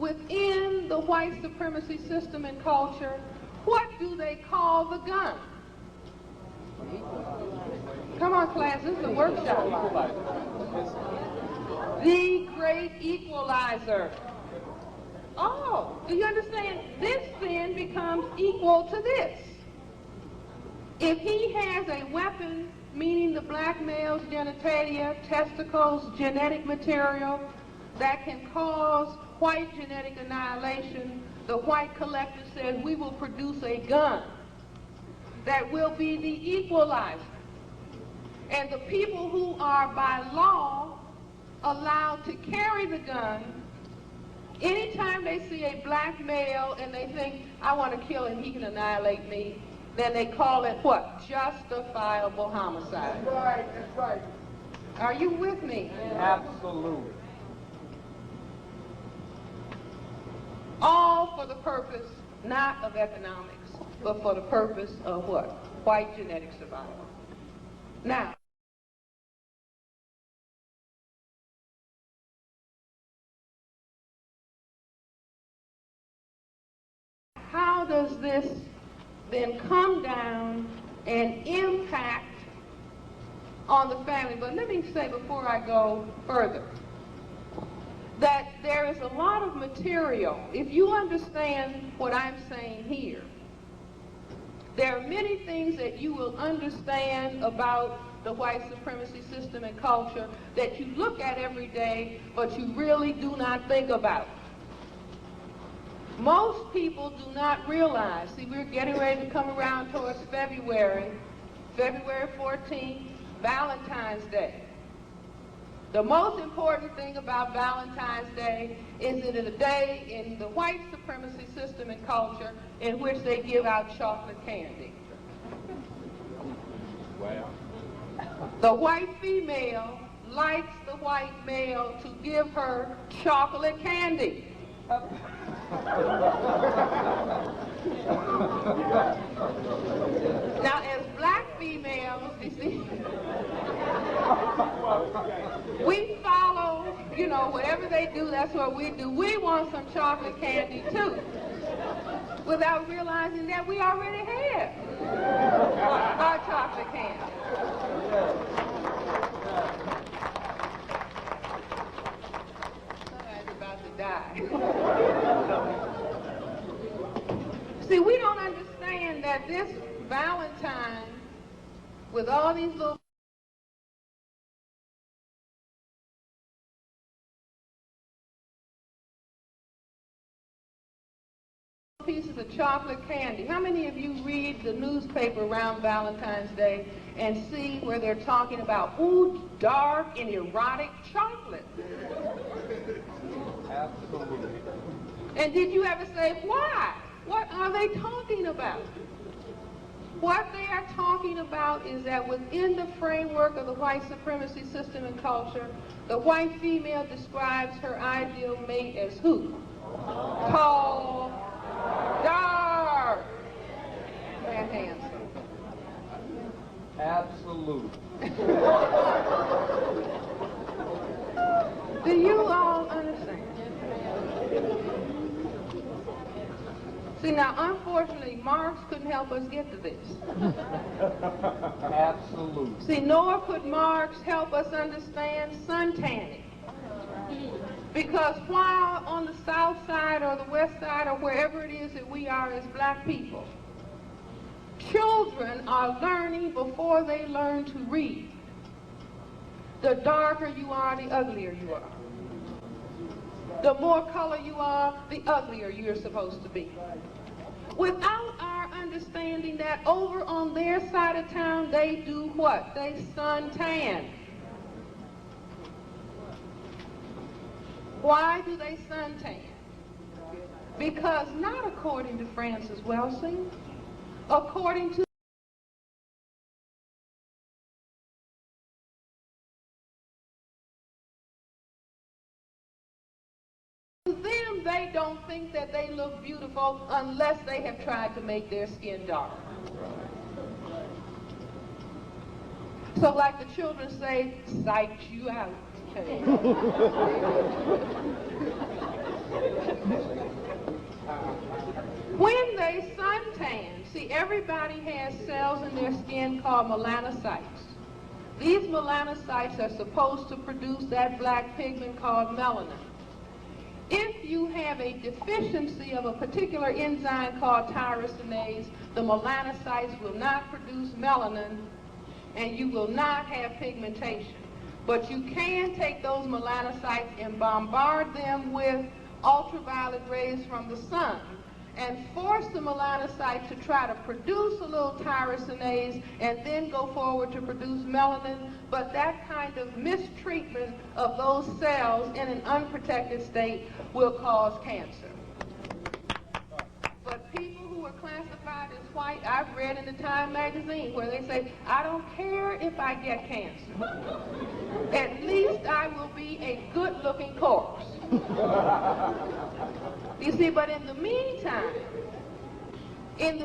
within the white supremacy system and culture, what do they call the gun? Come on, class, this is a workshop. The great equalizer. Oh, do you understand? This then becomes equal to this. If he has a weapon, meaning the black male's genitalia, testicles, genetic material, that can cause white genetic annihilation, the white collective says we will produce a gun that will be the equalizer. And the people who are by law allowed to carry the gun, anytime they see a black male and they think, I want to kill him, he can annihilate me, then they call it what? Justifiable homicide. That's right, that's right. Are you with me? Absolutely. All for the purpose, not of economics, but for the purpose of what? White genetic survival. Now, how does this then come down and impact on the family? But let me say before I go further that there is a lot of material. If you understand what I'm saying here, there are many things that you will understand about the white supremacy system and culture that you look at every day, but you really do not think about. Most people do not realize, see, we're getting ready to come around towards February 14th, Valentine's Day. The most important thing about Valentine's Day is it is a day in the white supremacy system and culture in which they give out chocolate candy. Wow. The white female likes the white male to give her chocolate candy. Now, as black females, you see, we follow, you know, whatever they do, that's what we do. We want some chocolate candy, too, without realizing that we already have our chocolate candy. Somebody's about to die. See, we don't understand that this Valentine, with all these little pieces of chocolate candy. How many of you read the newspaper around Valentine's Day and see where they're talking about, ooh, dark and erotic chocolate? Absolutely. And did you ever say, why? What are they talking about? What they are talking about is that within the framework of the white supremacy system and culture, the white female describes her ideal mate as who? Tall, dark, and handsome. Absolutely. Do you all understand? See, now, unfortunately, Marx couldn't help us get to this. Absolutely. See, nor could Marx help us understand suntanning. Because while on the south side or the west side or wherever it is that we are as black people, children are learning before they learn to read. The darker you are, the uglier you are. The more color you are, the uglier you're supposed to be. Without our understanding that over on their side of town, they do what? They suntan. Why do they suntan? Because not according to Cress-Welsing, according to them, they don't think that they look beautiful unless they have tried to make their skin dark. So like the children say, psych you out. everybody has cells in their skin called melanocytes. These melanocytes are supposed to produce that black pigment called melanin. If you have a deficiency of a particular enzyme called tyrosinase, the melanocytes will not produce melanin and you will not have pigmentation. But you can take those melanocytes and bombard them with ultraviolet rays from the sun and force the melanocyte to try to produce a little tyrosinase and then go forward to produce melanin. But that kind of mistreatment of those cells in an unprotected state will cause cancer. But people who are classified as white, I've read in the Time magazine where they say, I don't care if I get cancer. At least I will be a good-looking corpse. You see, but in the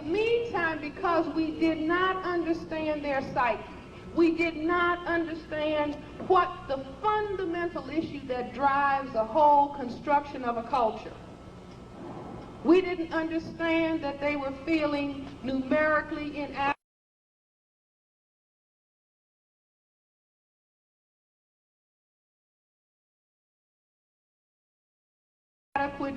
meantime, because we did not understand their psyche, we did not understand what the fundamental issue that drives the whole construction of a culture. We didn't understand that they were feeling numerically inadequate,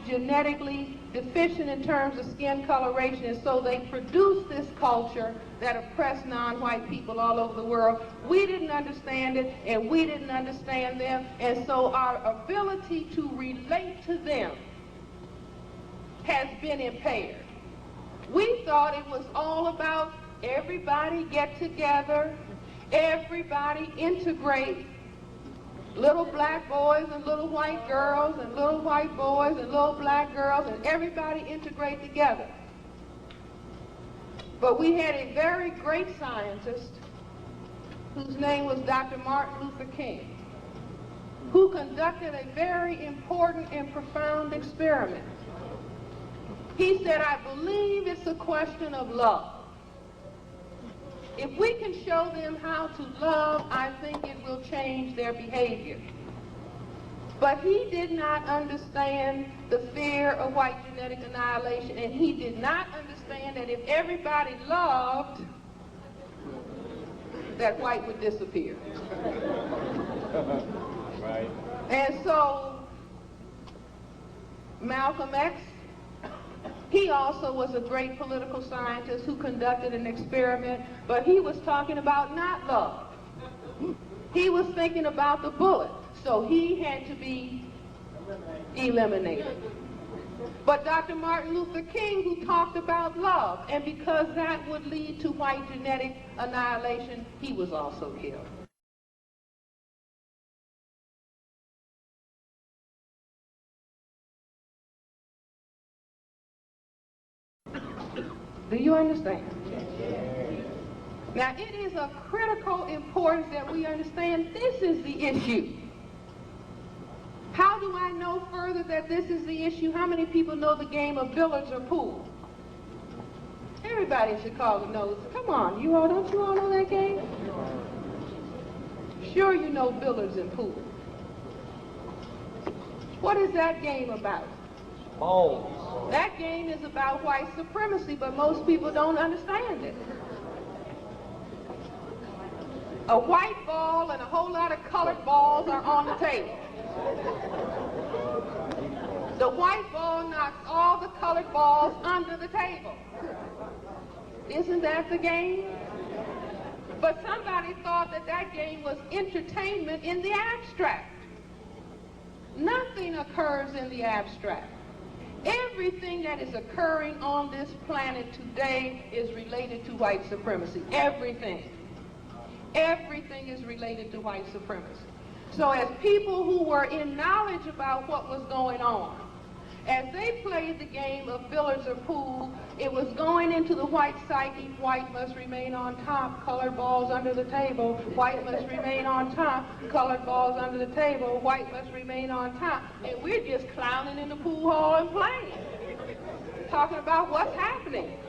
genetically deficient in terms of skin coloration, and so they produced this culture that oppressed non-white people all over the world. We didn't understand it, and we didn't understand them, and so our ability to relate to them has been impaired. We thought it was all about everybody get together, everybody integrate, little black boys and little white girls and little white boys and little black girls, and everybody integrate together. But we had a very great scientist whose name was Dr. Martin Luther King, who conducted a very important and profound experiment. He said, I believe it's a question of love. If we can show them how to love, I think it will change their behavior. But he did not understand the fear of white genetic annihilation, and he did not understand that if everybody loved, that white would disappear. Right. And so Malcolm X, he also was a great political scientist who conducted an experiment, but he was talking about not love. He was thinking about the bullet, so he had to be eliminated. But Dr. Martin Luther King, who talked about love, and because that would lead to white genetic annihilation, he was also killed. Do you understand? Now, it is of critical importance that we understand this is the issue. How do I know further that this is the issue? How many people know the game of billiards or pool? Everybody in Chicago knows. Come on, you all, don't you all know that game? Sure you know billiards and pool. What is that game about? Balls. That game is about white supremacy, but most people don't understand it. A white ball and a whole lot of colored balls are on the table. The white ball knocks all the colored balls under the table. Isn't that the game? But somebody thought that that game was entertainment in the abstract. Nothing occurs in the abstract. Everything that is occurring on this planet today is related to white supremacy. Everything. Everything is related to white supremacy. So as people who were in knowledge about what was going on, as they played the game of billiards or pool, it was going into the white psyche. White must remain on top, colored balls under the table. White must remain on top, colored balls under the table. White must remain on top. And we're just clowning in the pool hall and playing, talking about what's happening.